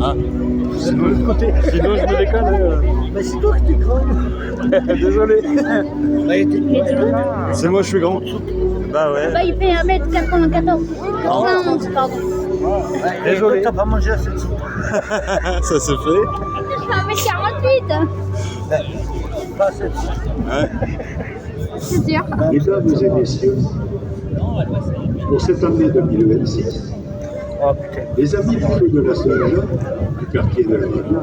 Ah. C'est de l'autre côté. Sinon, je me décale. Bah, c'est toi qui t'es grand. Désolé. Bah, il était C'est moi, je suis grand. Bah ouais. Bah, il fait 1m94. 91, pardon. Désolé. T'as pas mangé assez de soupe. Ça se fait. Je fais 1m48. Pas assez de soupe. Ouais. C'est sûr. Mesdames et messieurs, pour cette année 2026, Oh putain. les amis du feu de la Saint-Jean, du quartier de la Ville,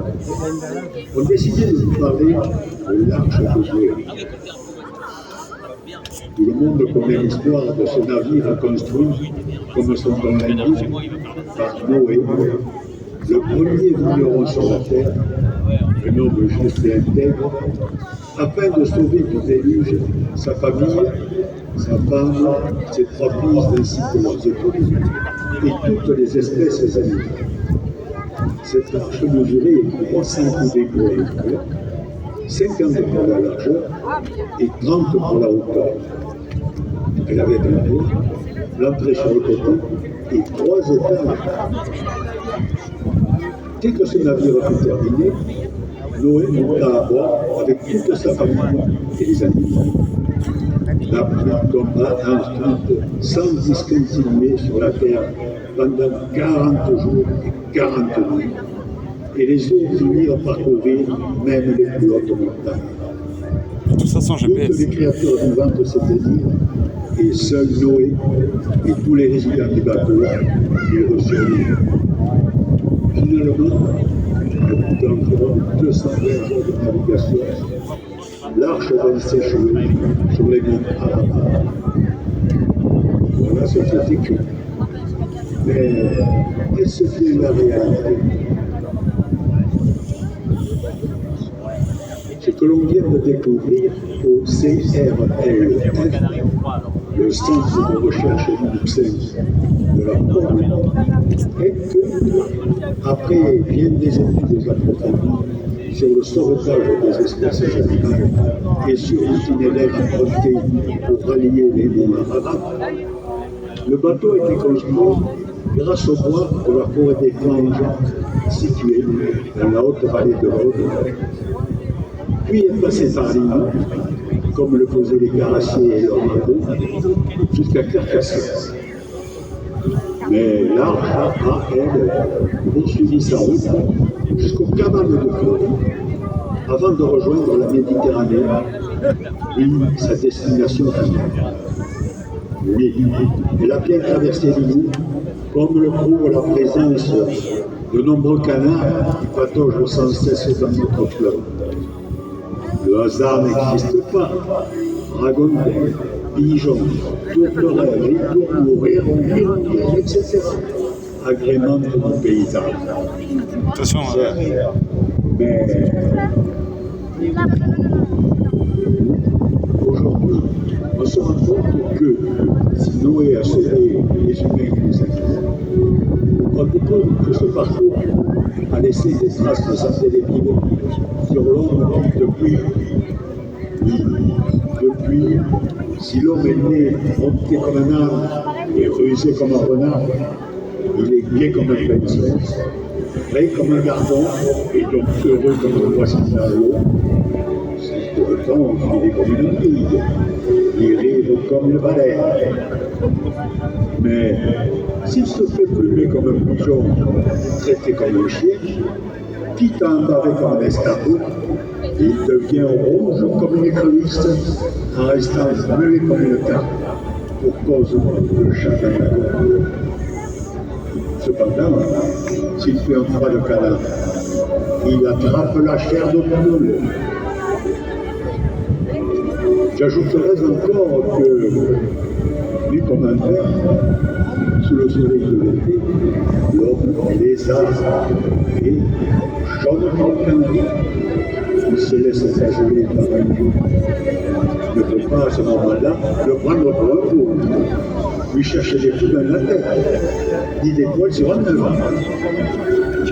ont décidé de nous parler de l'Arche de Noé. Tout le monde connaît l'histoire de ce navire construit, comme son nom l'indique, par Noé, le premier vigneron sur la terre, un homme juste et intègre, afin de sauver du déluge sa famille, sa femme, ses trois fils ainsi que leurs épouses et toutes les espèces animales. Cette arche mesurait 300 coudées pour les hauteur, 50 pour la largeur et 30 pour la hauteur. Elle avait un toit, l'entrée sur le côté et 3 étages. Dès que ce navire fut terminé, Noé monta à bord avec toute sa famille et les animaux. La pluie tomba ensuite sans discontinuer sur la terre pendant 40 jours et 40 nuits, et les eaux finirent par couvrir même les plus hautes montagnes. Tout ça sans Toutes GPS. les créatures vivantes s'éteignirent, et seul Noé et tous les résidents du bateau eurent survécu. Finalement, au bout d'environ 220 jours de navigation, l'arche vint s'échouer sur les monts Ararat. Voilà ce qui est écrit. Mais est-ce bien la réalité? Ce que l'on vient de découvrir au CRLF, le Centre de recherche luxembourgeois de la Corne, est que, après bien des études approfondies sur le sauvetage des espèces animales et sur l'itinéraire emprunté pour rallier les monts Ararat, le bateau a été construit grâce au bois de la forêt des Granges, située dans la haute vallée de l'Aude, puis est passé par l'île, comme le faisaient les carrassiers et leurs bateaux, jusqu'à Carcassonne. Mais l'arche a, elle, poursuivi sa route jusqu'au canal de Fleury, avant de rejoindre la Méditerranée, puis sa destination finale. Oui, elle a bien traversé l'île, comme le prouve la présence de nombreux canards qui pataugent sans cesse dans notre fleuve. Le hasard n'existe pas. Ragondins, pigeons, tourterelles, ritourneaux, hérons, etc. agrémentent mon paysage. Attention. Mais aujourd'hui, on se rend compte que si Noé a sauvé les humains et les animaux, on découvre que ce parcours a laissé des traces indélébiles sur l'homme qui, depuis, si l'homme est né monté comme un âne et rusé comme un renard, il est gai comme un prince, prêt comme un gardon et donc heureux comme un poisson dans l'eau. Si pour autant il est comme une anguille, il rêve comme le balai. Mais s'il se fait plumer comme un pigeon, traité comme un chien, quitte à embarrer comme un escargot, il devient rouge comme une écrevisse, en restant muet comme une tarte, pour cause de chagrin. Cependant, s'il fait un froid de canard, il attrape la chair de poule. J'ajouterais encore que, nu comme un ver, sous le soleil de l'été, l'homme les a et, jaune comme un canari, il se laisse flageller par un loup. Ne peut pas à ce moment-là le prendre pour un fou, lui chercher des coups dans la tête, ni des poils sur un œuvre.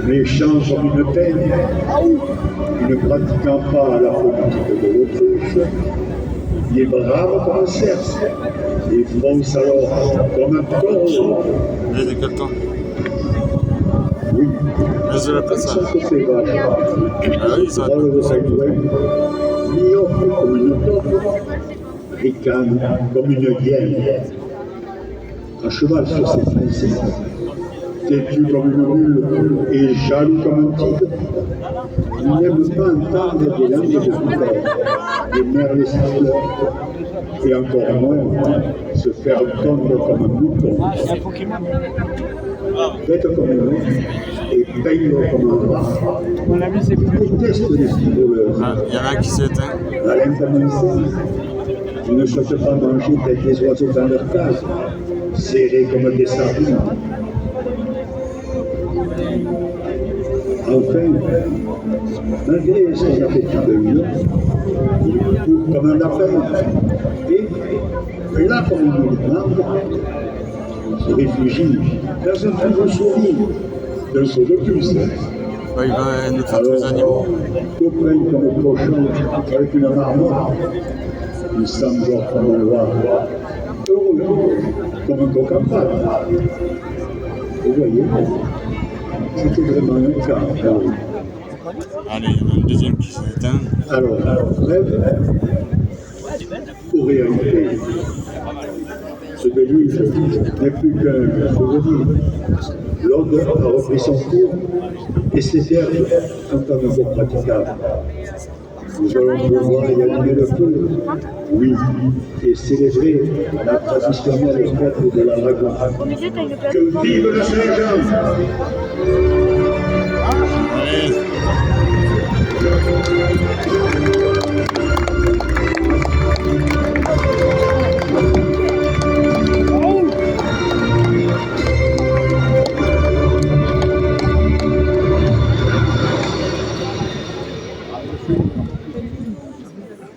Méchant comme une peine, ne pratiquant pas la politique de l'autruche, il est brave comme un cerf, et fonce alors comme un taureau. Il y a quel temps? Oui, Mais je l'appelle ça. son côté vache, Ah oui, ça drôle de segway, mi-offre comme une taupe, ricane comme une hyène. À cheval sur ses principes, têtu comme une mule et jaloux comme un tigre, il n'aime pas entendre des langues de couleur, des merles siffleurs, et encore moins se faire tondre comme un mouton. C'est un Pokémon. Bête comme un ours et peigre comme un rat. Mon ami, c'est Il déteste les footballeurs. Ah, il y en a qui s'éteint. Alain Tamansen, ils ne souhaitent pas manger tels des oiseaux dans leur case, serrés comme des sardines. Enfin, malgré son appétit de lion, il court comme un lapin et, là comme une demande, se réfugie dans un trou de souris, d'un saut de puce. Bah, il va nous faire tous les Alors, animaux. copain comme un cochon avec une marmotte, il semble comme un roi, heureux comme un coq en pâte. Vous voyez, c'était vraiment un cas. Allez, il y en a un deuxième qui s'éteint. Alors, rêve ou réalité, ce déluge n'est plus qu'un souvenir. L'ordre a repris son cours et ses verbes sont à nouveau praticables. Nous allons pouvoir y allumer le feu, oui, et célébrer la traditionnelle fête de la Dragon. Que vive le Saint-Jean! Allez.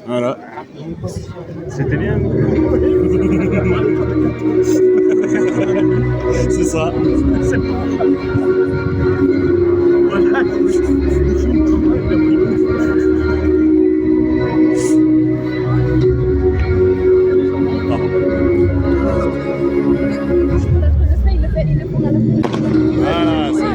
Voilà. C'était bien. C'est ça. Voilà, c'est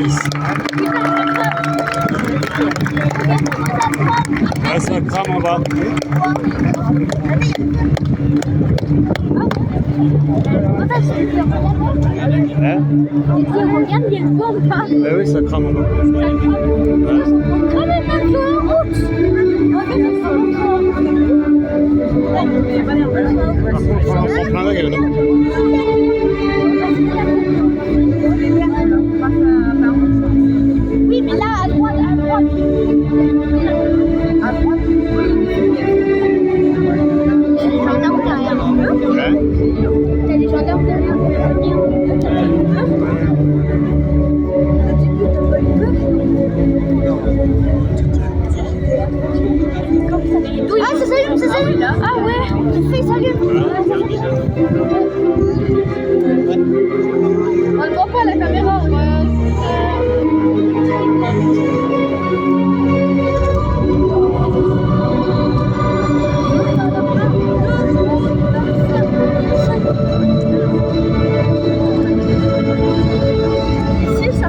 6. Ah, ça crame en bas. Hein? Regarde, il y a le fond ou pas? Eh oui, ça crame en bas. Quand même un peu en route. Par contre, on en prend plein la gueule. Oui, mais là, à droite, à droite. À droite. Il y a des gendarmes derrière. Hein? Il y a des gendarmes derrière. Ah, ça s'allume, ça s'allume. Ah ouais, le feu il s'allume. On le voit pas à la caméra. C'est ça.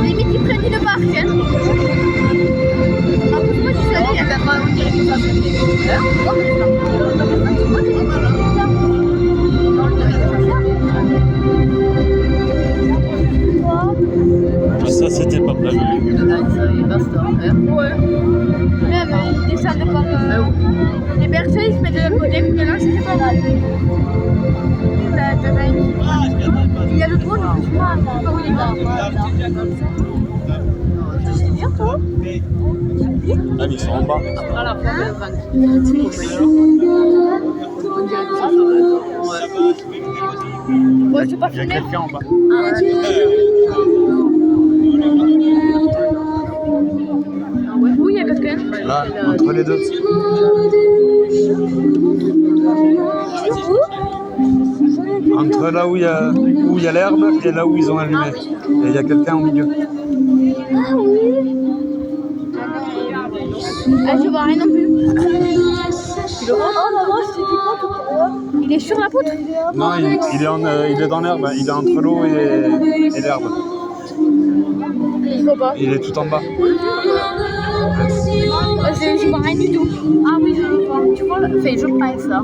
Limite, ils prennent le parc. Hein. Moi, je suis allée, il y a 80 ans, on dirait que ça fait. Ça, c'était pas prévu. Ouais. Même, ils descendent par les bercers, ils se mettent de l'autre côté, puis là, c'est pas mal. Il y a le drone. Ah oui, là. C'est bien, toi? Ah, ils sont en bas. Ouais, c'est pas Il y a filmé. quelqu'un en bas. Oui, il y a quelqu'un. Là, entre les deux. Entre là où il y a l'herbe et là où ils ont allumé. Et il y a quelqu'un au milieu. Ah oui. Ah, je vois rien non plus. Tu le vois? Oh maman, je t'ai dit quoi tout à l'heure? Il est sur la poutre? Non, il est dans l'herbe. Il est entre l'eau et l'herbe. Je vois pas. Il est tout en bas. Je vois rien du tout. Ah oui, je le vois. Tu vois, je pense là.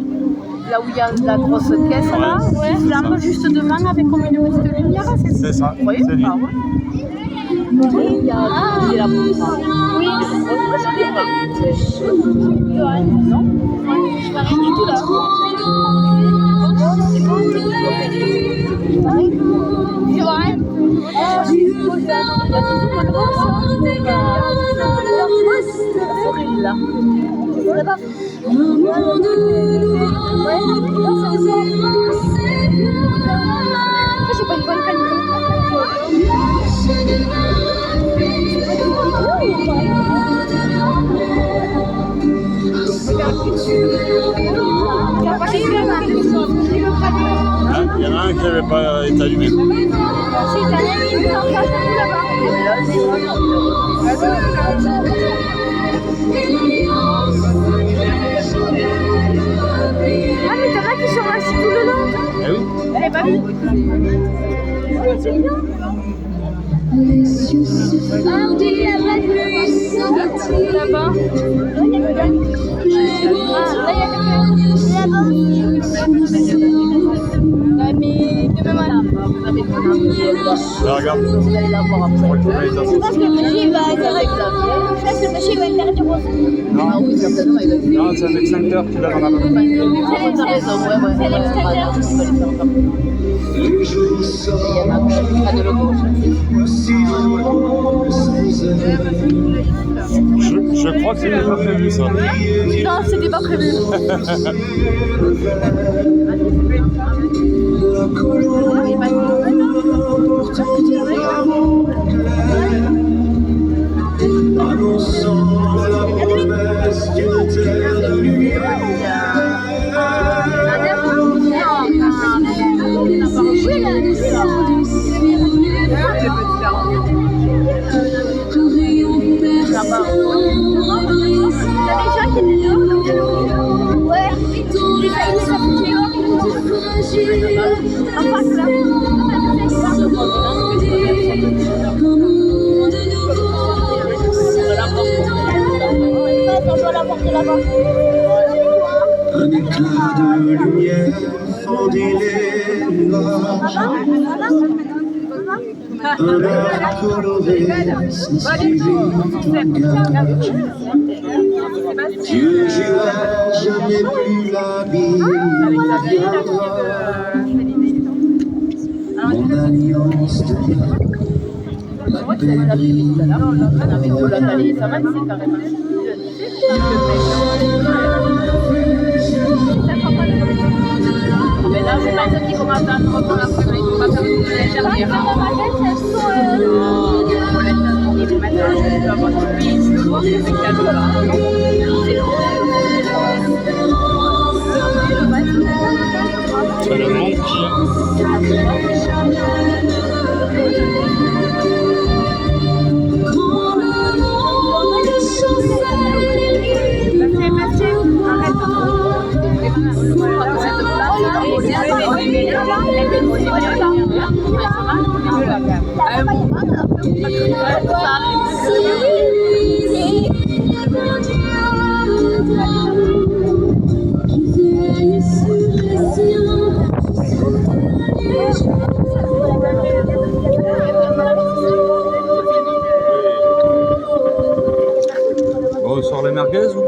Là où il y a la grosse caisse là, ouais. L'arbre juste devant avec comme une petite lumière, c'est ça? C'est ça. Oui, C'est lui. ah ouais. Oui, il y a la poutre. Oui, moi je l'ai pas. Je vois rien. Non? Je vois rien du tout là. Je vois rien. Là. Là-bas. C'est pas une bonne qualité. Il y en a un qui n'avait pas été allumé. Si, t'as un en face, là-bas. Ah, mais t'en as qui sont assis tout le long. Eh oui. Elle est pas vue. Oh, c'est bien. Ah oui, là-bas. Là-bas. Là, il y a quelqu'un. Ah, là, il y a quelqu'un. Là-bas. Mais demain matin. Là, regarde. Je pense que le monsieur va interdire aussi. Non, c'est un extincteur qu'il a dans la main. C'est l'extincteur. Je crois que c'était pas prévu ça. Non, c'était pas prévu. Annonçant En face là. On doit la porter là-bas. Un éclat de lumière fendit les nuages. Un air coloré s'inscrivit dans le gage. Dieu jura jamais plus l'abîme. Mon alliance de la paix brille. Mais là, c'est pas ça qui commence à prendre la première, il commence à faire une dernière. C'est le monkey. Bon, on sort les merguez ou?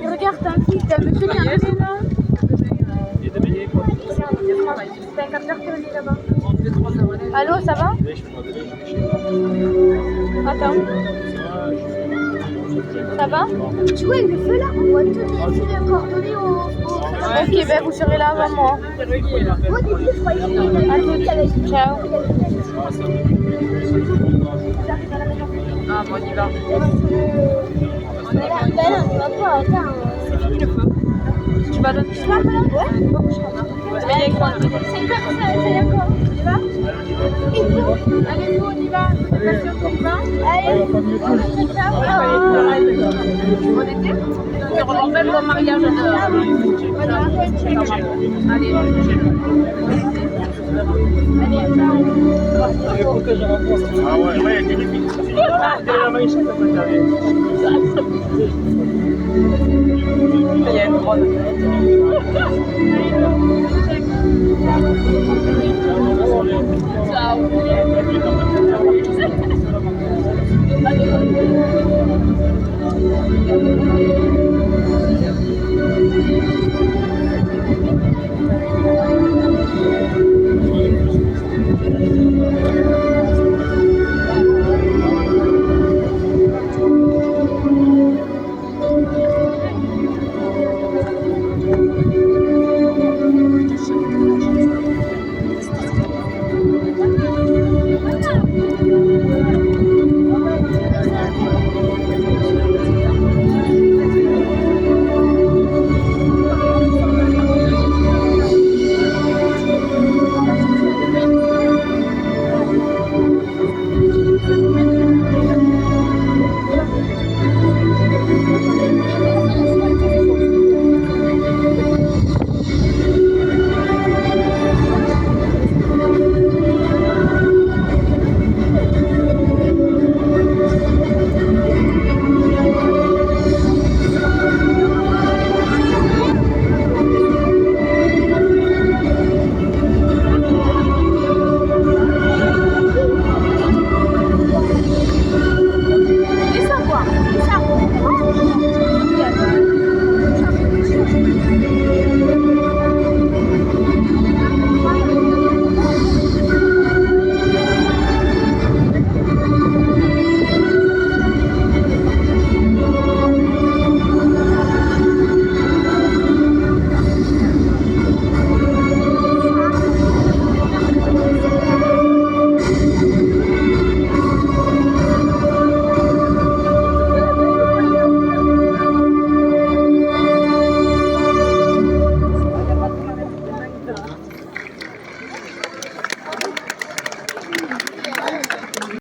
Regarde, t'as un petit, t'as un monsieur qui est arrivé là. C'est un capteur qui est là-bas. Allô, ça va? Attends. Ça va? Tu vois, le feu là, on voit tous les filets coordonnés au... Ok, ben vous serez là avant moi. Moi, au début, je croyais qu'il y avait avec... Ciao. Ah, bon, on y va. On y va pas, attends. C'est fini le feu. Tu vas donner ça? Ouais. C'est comme ça, c'est d'accord. On y va? Allez, nous, on y va. Attention, pour ça. Allez. On était? On rappelle le mariage de... Allez. Ah ouais, ouais, il y a des limites. Il y a une grande.